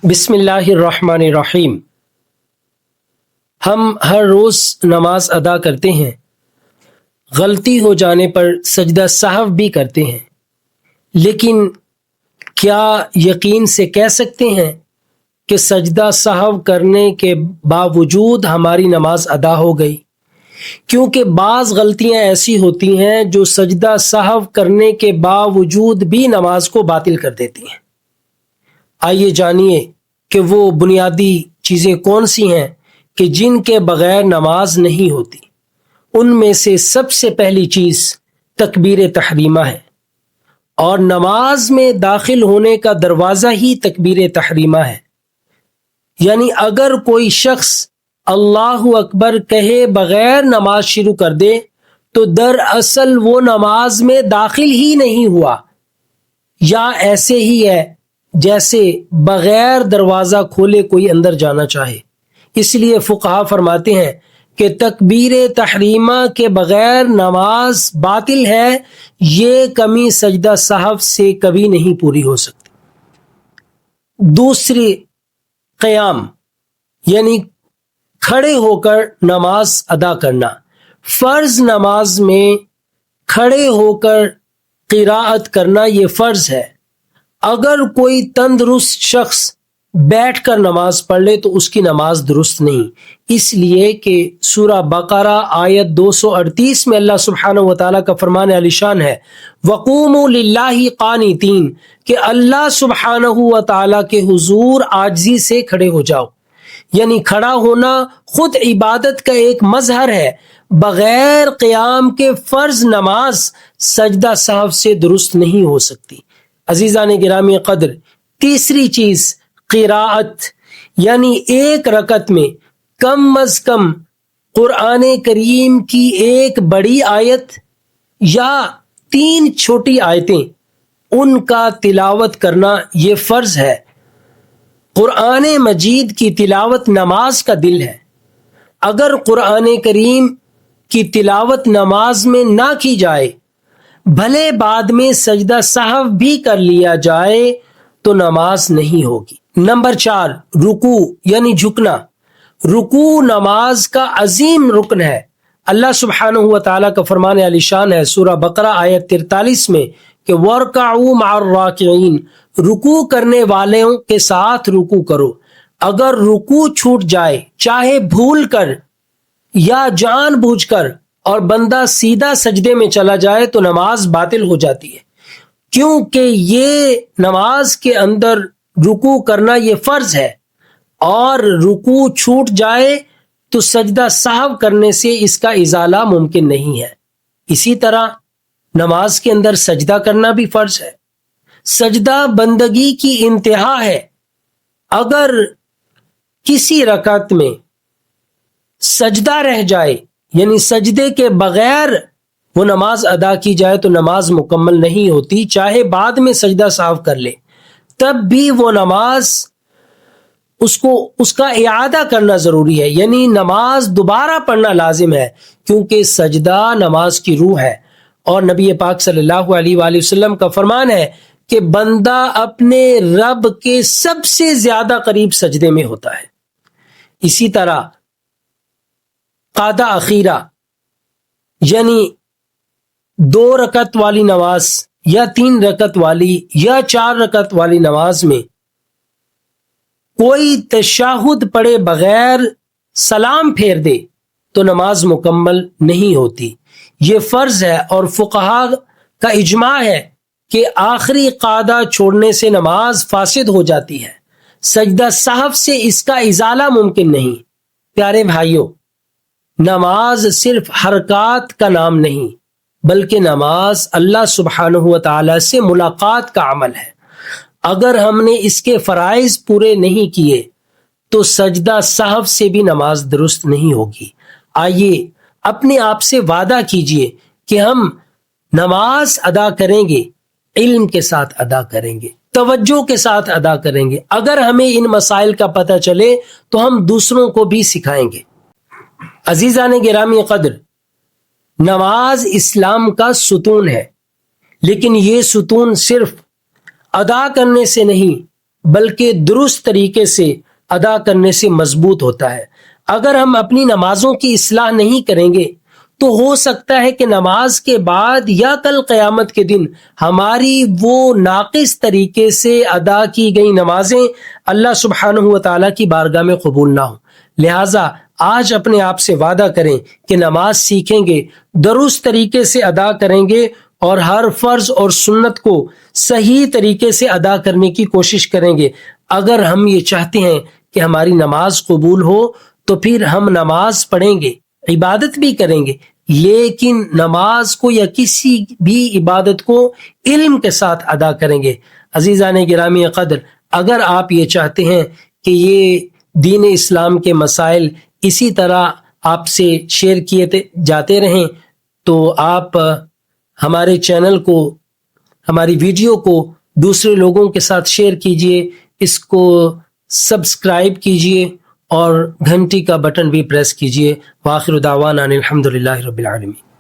بسم اللہ الرحمن الرحیم۔ ہم ہر روز نماز ادا کرتے ہیں، غلطی ہو جانے پر سجدہ سہو بھی کرتے ہیں، لیکن کیا یقین سے کہہ سکتے ہیں کہ سجدہ سہو کرنے کے باوجود ہماری نماز ادا ہو گئی؟ کیونکہ بعض غلطیاں ایسی ہوتی ہیں جو سجدہ سہو کرنے کے باوجود بھی نماز کو باطل کر دیتی ہیں۔ آئیے جانیے کہ وہ بنیادی چیزیں کون سی ہیں کہ جن کے بغیر نماز نہیں ہوتی۔ ان میں سے سب سے پہلی چیز تکبیر تحریمہ ہے، اور نماز میں داخل ہونے کا دروازہ ہی تکبیر تحریمہ ہے۔ یعنی اگر کوئی شخص اللہ اکبر کہے بغیر نماز شروع کر دے تو دراصل وہ نماز میں داخل ہی نہیں ہوا، یا ایسے ہی ہے جیسے بغیر دروازہ کھولے کوئی اندر جانا چاہے۔ اس لیے فقہا فرماتے ہیں کہ تکبیر تحریمہ کے بغیر نماز باطل ہے، یہ کمی سجدہ سہو سے کبھی نہیں پوری ہو سکتی۔ دوسری، قیام یعنی کھڑے ہو کر نماز ادا کرنا۔ فرض نماز میں کھڑے ہو کر قراءت کرنا یہ فرض ہے۔ اگر کوئی تندرست شخص بیٹھ کر نماز پڑھ لے تو اس کی نماز درست نہیں، اس لیے کہ سورہ بقرہ آیت 238 میں اللہ سبحانہ وتعالیٰ کا فرمان عالی شان ہے، وَقُومُوا لِلَّهِ قَانِتِينَ، کہ اللہ سبحانہ وتعالیٰ کے حضور عاجزی سے کھڑے ہو جاؤ۔ یعنی کھڑا ہونا خود عبادت کا ایک مظہر ہے۔ بغیر قیام کے فرض نماز سجدہ سہو سے درست نہیں ہو سکتی۔ عزیزان گرامی قدر، تیسری چیز قراءت، یعنی ایک رکعت میں کم از کم قرآن کریم کی ایک بڑی آیت یا 3 چھوٹی آیتیں ان کا تلاوت کرنا یہ فرض ہے۔ قرآن مجید کی تلاوت نماز کا دل ہے۔ اگر قرآن کریم کی تلاوت نماز میں نہ کی جائے، بھلے بعد میں سجدہ سہو بھی کر لیا جائے، تو نماز نہیں ہوگی۔ نمبر 4، رکوع یعنی جھکنا۔ رکوع نماز کا عظیم رکن ہے۔ اللہ سبحانہ وتعالیٰ کا فرمان عالی شان ہے سورہ بقرہ آیت 43 میں کہ وَارْكَعُوا مَعَ الرَّاكِعِينَ، رکوع کرنے والوں کے ساتھ رکوع کرو۔ اگر رکوع چھوٹ جائے، چاہے بھول کر یا جان بوجھ کر، اور بندہ سیدھا سجدے میں چلا جائے تو نماز باطل ہو جاتی ہے، کیونکہ یہ نماز کے اندر رکوع کرنا یہ فرض ہے، اور رکوع چھوٹ جائے تو سجدہ سہو کرنے سے اس کا ازالہ ممکن نہیں ہے۔ اسی طرح نماز کے اندر سجدہ کرنا بھی فرض ہے۔ سجدہ بندگی کی انتہا ہے۔ اگر کسی رکعت میں سجدہ رہ جائے، یعنی سجدے کے بغیر وہ نماز ادا کی جائے تو نماز مکمل نہیں ہوتی، چاہے بعد میں سجدہ سہو کر لے، تب بھی وہ نماز اس کا اعادہ کرنا ضروری ہے، یعنی نماز دوبارہ پڑھنا لازم ہے، کیونکہ سجدہ نماز کی روح ہے۔ اور نبی پاک صلی اللہ علیہ وآلہ وسلم کا فرمان ہے کہ بندہ اپنے رب کے سب سے زیادہ قریب سجدے میں ہوتا ہے۔ اسی طرح قادہ اخیرہ یعنی 2 رکعت والی نماز یا 3 رکعت والی یا 4 رکعت والی نماز میں کوئی تشہد پڑھے بغیر سلام پھیر دے تو نماز مکمل نہیں ہوتی۔ یہ فرض ہے، اور فقہا کا اجماع ہے کہ آخری قادہ چھوڑنے سے نماز فاسد ہو جاتی ہے، سجدہ سہو سے اس کا ازالہ ممکن نہیں۔ پیارے بھائیوں، نماز صرف حرکات کا نام نہیں، بلکہ نماز اللہ سبحانہ وتعالی سے ملاقات کا عمل ہے۔ اگر ہم نے اس کے فرائض پورے نہیں کیے تو سجدہ سہو سے بھی نماز درست نہیں ہوگی۔ آئیے اپنے آپ سے وعدہ کیجئے کہ ہم نماز ادا کریں گے، علم کے ساتھ ادا کریں گے، توجہ کے ساتھ ادا کریں گے۔ اگر ہمیں ان مسائل کا پتہ چلے تو ہم دوسروں کو بھی سکھائیں گے۔ عزیزان گرامی قدر، نماز اسلام کا ستون ہے، لیکن یہ ستون صرف ادا کرنے سے نہیں بلکہ درست طریقے سے ادا کرنے سے مضبوط ہوتا ہے۔ اگر ہم اپنی نمازوں کی اصلاح نہیں کریں گے تو ہو سکتا ہے کہ نماز کے بعد یا کل قیامت کے دن ہماری وہ ناقص طریقے سے ادا کی گئی نمازیں اللہ سبحانہ و تعالیٰ کی بارگاہ میں قبول نہ ہوں۔ لہٰذا آج اپنے آپ سے وعدہ کریں کہ نماز سیکھیں گے، درست طریقے سے ادا کریں گے اور ہر فرض اور سنت کو صحیح طریقے سے ادا کرنے کی کوشش کریں گے۔ اگر ہم یہ چاہتے ہیں کہ ہماری نماز قبول ہو تو پھر ہم نماز پڑھیں گے، عبادت بھی کریں گے، لیکن نماز کو یا کسی بھی عبادت کو علم کے ساتھ ادا کریں گے۔ عزیزان گرامی قدر، اگر آپ یہ چاہتے ہیں کہ یہ دین اسلام کے مسائل اسی طرح آپ سے شیئر کیے جاتے رہیں تو آپ ہمارے چینل کو، ہماری ویڈیو کو دوسرے لوگوں کے ساتھ شیئر کیجئے، اس کو سبسکرائب کیجئے اور گھنٹی کا بٹن بھی پریس کیجئے۔ وآخر دعوانا ان الحمدللہ رب العالمین۔